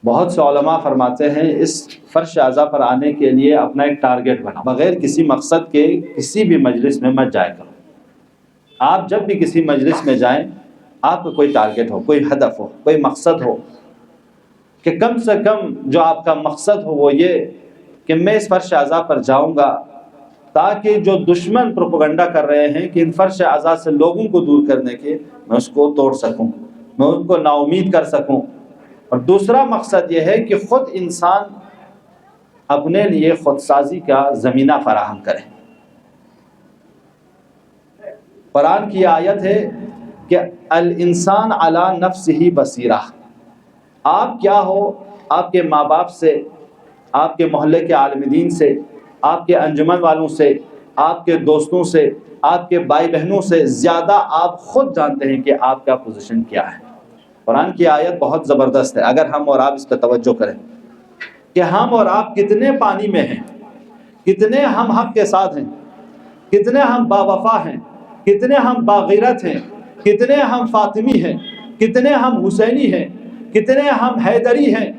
بہت سے علماء فرماتے ہیں اس فرش اعضاء پر آنے کے لیے اپنا ایک ٹارگٹ بنا، بغیر کسی مقصد کے کسی بھی مجلس میں مت جائے کرو۔ آپ جب بھی کسی مجلس میں جائیں، آپ کا کوئی ٹارگٹ ہو، کوئی ہدف ہو، کوئی مقصد ہو، کہ کم سے کم جو آپ کا مقصد ہو وہ یہ کہ میں اس فرش اعضاء پر جاؤں گا تاکہ جو دشمن پروپیگنڈا کر رہے ہیں کہ ان فرش اعضاء سے لوگوں کو دور کرنے کے، میں اس کو توڑ سکوں، میں ان کو نا امید کر سکوں۔ اور دوسرا مقصد یہ ہے کہ خود انسان اپنے لیے خود سازی کا زمینہ فراہم کرے۔ قرآن کی آیت ہے کہ الانسان علی نفسہ بصیرہ، آپ کیا ہو، آپ کے ماں باپ سے، آپ کے محلے کے عالم دین سے، آپ کے انجمن والوں سے، آپ کے دوستوں سے، آپ کے بھائی بہنوں سے زیادہ آپ خود جانتے ہیں کہ آپ کا پوزیشن کیا ہے۔ قرآن کی آیت بہت زبردست ہے، اگر ہم اور آپ اس پہ توجہ کریں کہ ہم اور آپ کتنے پانی میں ہیں، کتنے ہم حق کے ساتھ ہیں، کتنے ہم باوفا ہیں، کتنے ہم باغیرت ہیں، کتنے ہم فاطمی ہیں، کتنے ہم حسینی ہیں، کتنے ہم حیدری ہیں،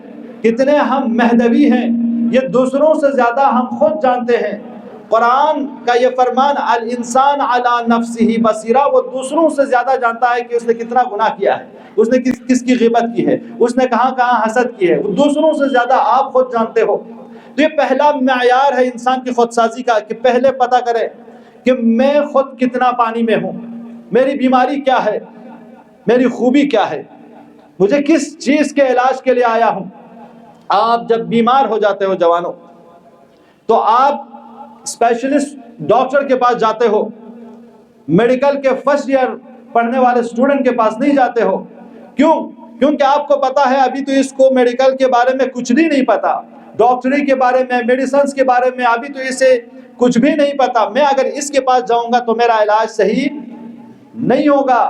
کتنے ہم مہدوی ہیں، یہ دوسروں سے زیادہ ہم خود جانتے ہیں۔ قرآن کا یہ فرمان الانسان علی نفسہ بصیرہ، وہ دوسروں سے زیادہ جانتا ہے کہ اس نے کتنا گناہ کیا ہے، اس نے کس کی غیبت کی ہے، اس نے کہاں کہاں حسد کی ہے، وہ دوسروں سے زیادہ آپ خود جانتے ہو۔ تو یہ پہلا معیار ہے انسان کی خودسازی کا کہ پہلے پتہ کرے کہ میں خود کتنا پانی میں ہوں، میری بیماری کیا ہے، میری خوبی کیا ہے، مجھے کس چیز کے علاج کے لیے آیا ہوں۔ آپ جب بیمار ہو جاتے ہو جوانوں، تو آپ اسپیشلسٹ ڈاکٹر کے پاس جاتے ہو، میڈیکل کے فرسٹ ایئر پڑھنے والے اسٹوڈنٹ کے پاس نہیں جاتے ہو۔ کیوں؟ کیونکہ آپ کو پتا ہے ابھی تو اس کو میڈیکل کے بارے میں کچھ بھی نہیں پتا، ڈاکٹری کے بارے میں، میڈیسنس کے بارے میں ابھی تو اسے کچھ بھی نہیں پتا، میں اگر اس کے پاس جاؤں گا تو میرا علاج صحیح نہیں ہوگا۔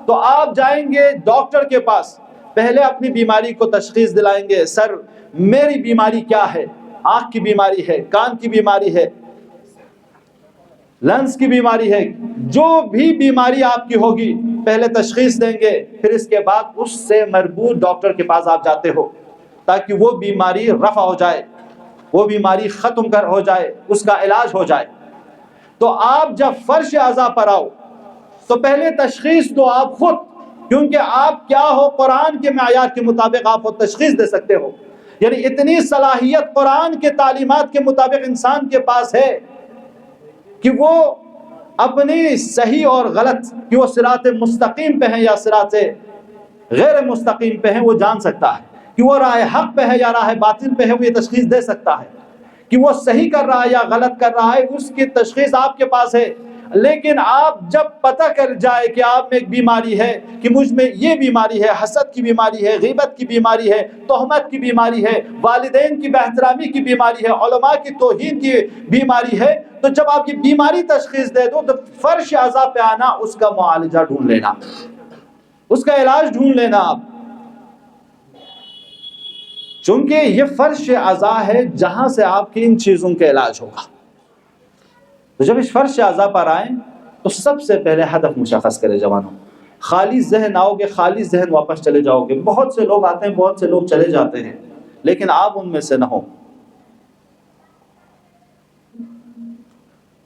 تو آپ جائیں گے ڈاکٹر کے پاس، پہلے اپنی بیماری کو تشخیص دلائیں گے، سر میری بیماری کیا ہے، آنکھ کی بیماری ہے، کان کی بیماری ہے، لنگس کی بیماری ہے، جو بھی بیماری آپ کی ہوگی پہلے تشخیص دیں گے، پھر اس کے بعد اس سے مربوط ڈاکٹر کے پاس آپ جاتے ہو تاکہ وہ بیماری رفع ہو جائے، وہ بیماری ختم ہو جائے، اس کا علاج ہو جائے۔ تو آپ جب فرش اعضاء پر آؤ تو پہلے تشخیص دو آپ خود، کیونکہ آپ کیا ہو قرآن کے معیار کے مطابق آپ خود تشخیص دے سکتے ہو۔ یعنی اتنی صلاحیت قرآن کے تعلیمات کے مطابق انسان کے پاس ہے کہ وہ اپنی صحیح اور غلط، کہ وہ صراط مستقیم پہ ہیں یا صراط غیر مستقیم پہ ہیں، وہ جان سکتا ہے، کہ وہ راہ حق پہ ہے یا راہ باطل پہ ہے، وہ یہ تشخیص دے سکتا ہے، کہ وہ صحیح کر رہا ہے یا غلط کر رہا ہے، اس کی تشخیص آپ کے پاس ہے۔ لیکن آپ جب پتہ کر جائے کہ آپ میں ایک بیماری ہے، کہ مجھ میں یہ بیماری ہے، حسد کی بیماری ہے، غیبت کی بیماری ہے، تہمت کی بیماری ہے، والدین کی بے احترامی کی بیماری ہے، علماء کی توہین کی بیماری ہے، تو جب آپ یہ بیماری تشخیص دے دو تو فرش اعضاء پہ آنا، اس کا معالجہ ڈھونڈ لینا، اس کا علاج ڈھونڈ لینا آپ، چونکہ یہ فرش اعضاء ہے جہاں سے آپ کی ان چیزوں کا علاج ہوگا۔ تو جب اس فرش اعضاء پر آئیں تو سب سے پہلے ہدف مشخص کرے جوانوں، خالی ذہن آؤ گے، خالی ذہن واپس چلے جاؤ گے۔ بہت سے لوگ آتے ہیں، بہت سے لوگ چلے جاتے ہیں، لیکن آپ ان میں سے نہ ہو۔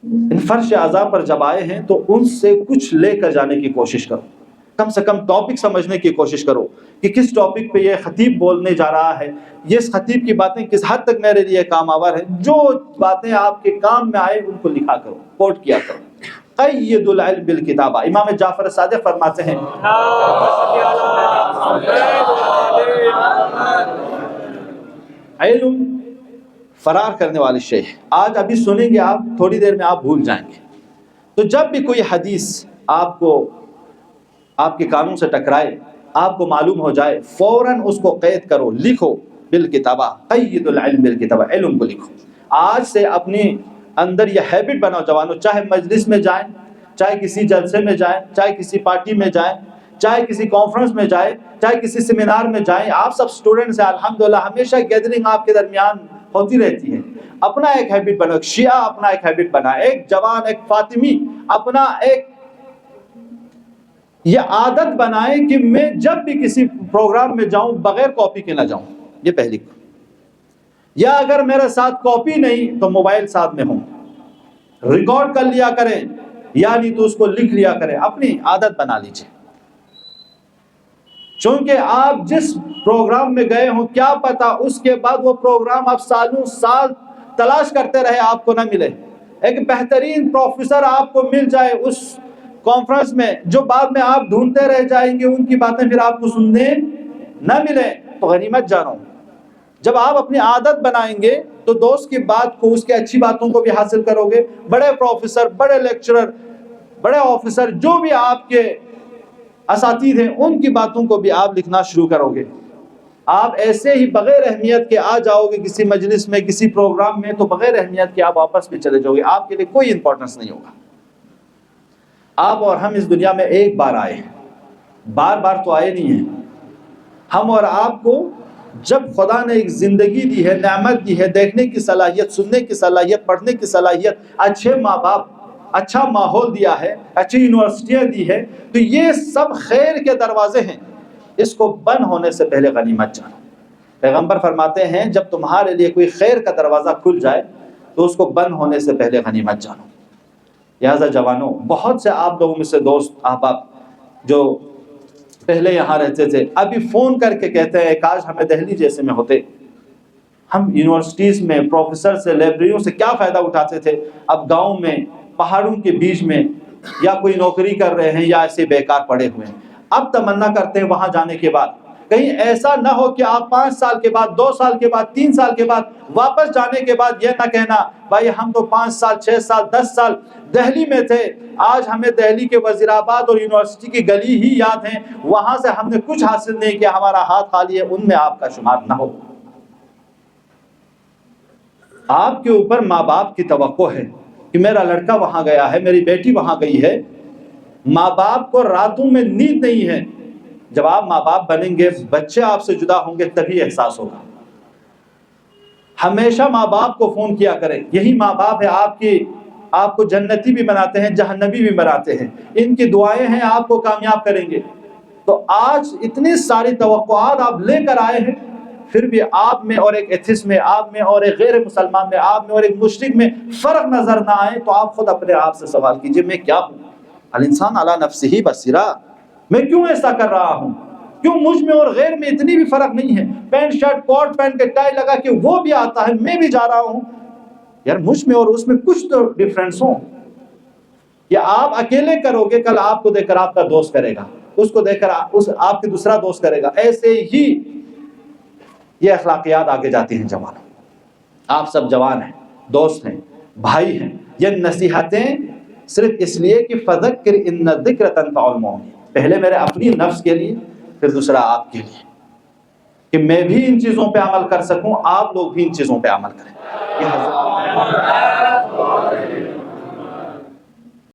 ان فرش اعضاء پر جب آئے ہیں تو ان سے کچھ لے کر جانے کی کوشش کرو، کم سے کم ٹاپک سمجھنے کی کوشش کرو کہ کس ٹاپک پہ یہ خطیب بولنے جا رہا ہے، یہ اس خطیب کی باتیں کس حد تک میرے لیے کام آور ہیں۔ جو باتیں آپ کے کام میں آئے ان کو لکھا کرو، کوٹ کیا کرو۔ قید العلم بالکتابہ، امام جعفر صادق فرماتے ہیں علم فرار کرنے والی شے ہے۔ آج ابھی سنیں گے آپ، تھوڑی دیر میں آپ بھول جائیں گے۔ تو جب بھی کوئی حدیث آپ کو آپ کے کانوں سے ٹکرائے، آپ کو معلوم ہو جائے، فوراً اس کو قید کرو، لکھو بالکتابہ، قید العلم بالکتابہ، علم کو لکھو۔ آج سے اپنی اندر یہ ہیبٹ بناؤ جوانوں، چاہے مجلس میں جائیں، چاہے کسی جلسے میں جائیں، چاہے کسی پارٹی میں جائیں، چاہے کسی کانفرنس میں جائیں، چاہے کسی سیمینار میں جائیں، آپ سب اسٹوڈنٹس ہیں، الحمدللہ ہمیشہ گیدرنگ آپ کے درمیان ہوتی رہتی ہے۔ اپنا ایک ہیبٹ بناؤ، ایک شیعہ اپنا ایک ہیبٹ بنا، ایک جوان، ایک فاطمی اپنا ایک یہ عادت بنائے کہ میں جب بھی کسی پروگرام میں جاؤں بغیر کاپی کے نہ جاؤں۔ یہ پہلی. یا اگر میرے ساتھ کاپی نہیں تو موبائل ساتھ میں ہوں، ریکارڈ کر لیا کریں، یا نہیں تو اس کو لکھ لیا کریں. اپنی عادت بنا لیجیے. چونکہ آپ جس پروگرام میں گئے ہوں کیا پتا اس کے بعد وہ پروگرام آپ سالوں سال تلاش کرتے رہے آپ کو نہ ملے. ایک بہترین پروفیسر آپ کو مل جائے اس کانفرنس میں، جو بعد میں آپ ڈھونڈتے رہ جائیں گے، ان کی باتیں پھر آپ کو سننے نہ ملیں، تو غنیمت جانو. جب آپ اپنی عادت بنائیں گے تو دوست کی بات کو، اس کی اچھی باتوں کو بھی حاصل کرو گے. بڑے پروفیسر، بڑے لیکچرر، بڑے آفیسر، جو بھی آپ کے اساتذہ ہیں، ان کی باتوں کو بھی آپ لکھنا شروع کرو گے. آپ ایسے ہی بغیر اہمیت کے آ جاؤ گے کسی مجلس میں، کسی پروگرام میں، تو بغیر اہمیت کے آپ واپس بھی چلے جاؤ گے. آپ کے لیے کوئی امپورٹنس نہیں ہوگا. آپ اور ہم اس دنیا میں ایک بار آئے ہیں، بار بار تو آئے نہیں ہیں. ہم اور آپ کو جب خدا نے ایک زندگی دی ہے، نعمت دی ہے، دیکھنے کی صلاحیت، سننے کی صلاحیت، پڑھنے کی صلاحیت، اچھے ماں باپ، اچھا ماحول دیا ہے، اچھی یونیورسٹیاں دی ہے، تو یہ سب خیر کے دروازے ہیں. اس کو بند ہونے سے پہلے غنیمت جانو. پیغمبر فرماتے ہیں جب تمہارے لیے کوئی خیر کا دروازہ کھل جائے تو اس کو بند ہونے سے پہلے غنیمت جانو. لہٰذا جوانوں، بہت سے آپ لوگوں میں سے دوست احباب جو پہلے یہاں رہتے تھے، ابھی فون کر کے کہتے ہیں کاش ہمیں دہلی جیسے میں ہوتے. ہم یونیورسٹیز میں پروفیسر سے، لائبریریوں سے کیا فائدہ اٹھاتے تھے، اب گاؤں میں، پہاڑوں کے بیچ میں، یا کوئی نوکری کر رہے ہیں یا ایسے بیکار پڑے ہوئے ہیں. اب تمنا کرتے ہیں وہاں جانے کے بعد کہیں ایسا نہ ہو کہ آپ 5 سال کے بعد، 2 سال کے بعد، 3 سال کے بعد واپس جانے کے بعد یہ نہ کہنا بھائی ہم تو 5 سال، 6 سال، 10 سال دہلی میں تھے، آج ہمیں دہلی کے وزیر آباد اور یونیورسٹی کی گلی ہی یاد ہیں، وہاں سے ہم نے کچھ حاصل نہیں کیا، ہمارا ہاتھ خالی ہے. ان میں آپ کا شمار نہ ہو. آپ کے اوپر ماں باپ کی توقع ہے کہ میرا لڑکا وہاں گیا ہے، میری بیٹی وہاں گئی ہے. ماں باپ کو راتوں میں نیند نہیں ہے. جب آپ ماں باپ بنیں گے، بچے آپ سے جدا ہوں گے، تبھی احساس ہوگا. ہمیشہ ماں باپ کو فون کیا کریں. یہی ماں باپ ہے آپ کو جنتی بھی بناتے ہیں، جہنمی بھی بناتے ہیں. ان کی دعائیں ہیں آپ کو کامیاب کریں گے. تو آج اتنی ساری توقعات آپ لے کر آئے ہیں، پھر بھی آپ میں اور ایک ایتھسٹ میں، آپ میں اور ایک غیر مسلمان میں، آپ میں اور ایک مشرک میں فرق نظر نہ آئے، تو آپ خود اپنے آپ سے سوال کیجئے میں کیا ہوں؟ الانسان علی نفسہ بصیرہ. میں کیوں ایسا کر رہا ہوں؟ کیوں مجھ میں اور غیر میں اتنی بھی فرق نہیں ہے؟ پینٹ شرٹ کوٹ پہن کے ٹائی لگا کے وہ بھی آتا ہے، میں بھی جا رہا ہوں. یار مجھ میں اور اس میں کچھ تو ڈیفرنس ہو. یا آپ اکیلے کرو گے، کل آپ کو دیکھ کر آپ کا دوست کرے گا، اس کو دیکھ کر آپ کی دوسرا دوست کرے گا. ایسے ہی یہ اخلاقیات آگے جاتی ہیں. جوانوں، آپ سب جوان ہیں، دوست ہیں، بھائی ہیں. یہ نصیحتیں صرف اس لیے کہ فذکر ان الذکر تنفع المؤمنین، پہلے میرے اپنی نفس کے لیے، پھر دوسرا آپ کے لیے، کہ میں بھی ان چیزوں پہ عمل کر سکوں، آپ لوگ بھی ان چیزوں پہ عمل کریں. یہ حضرت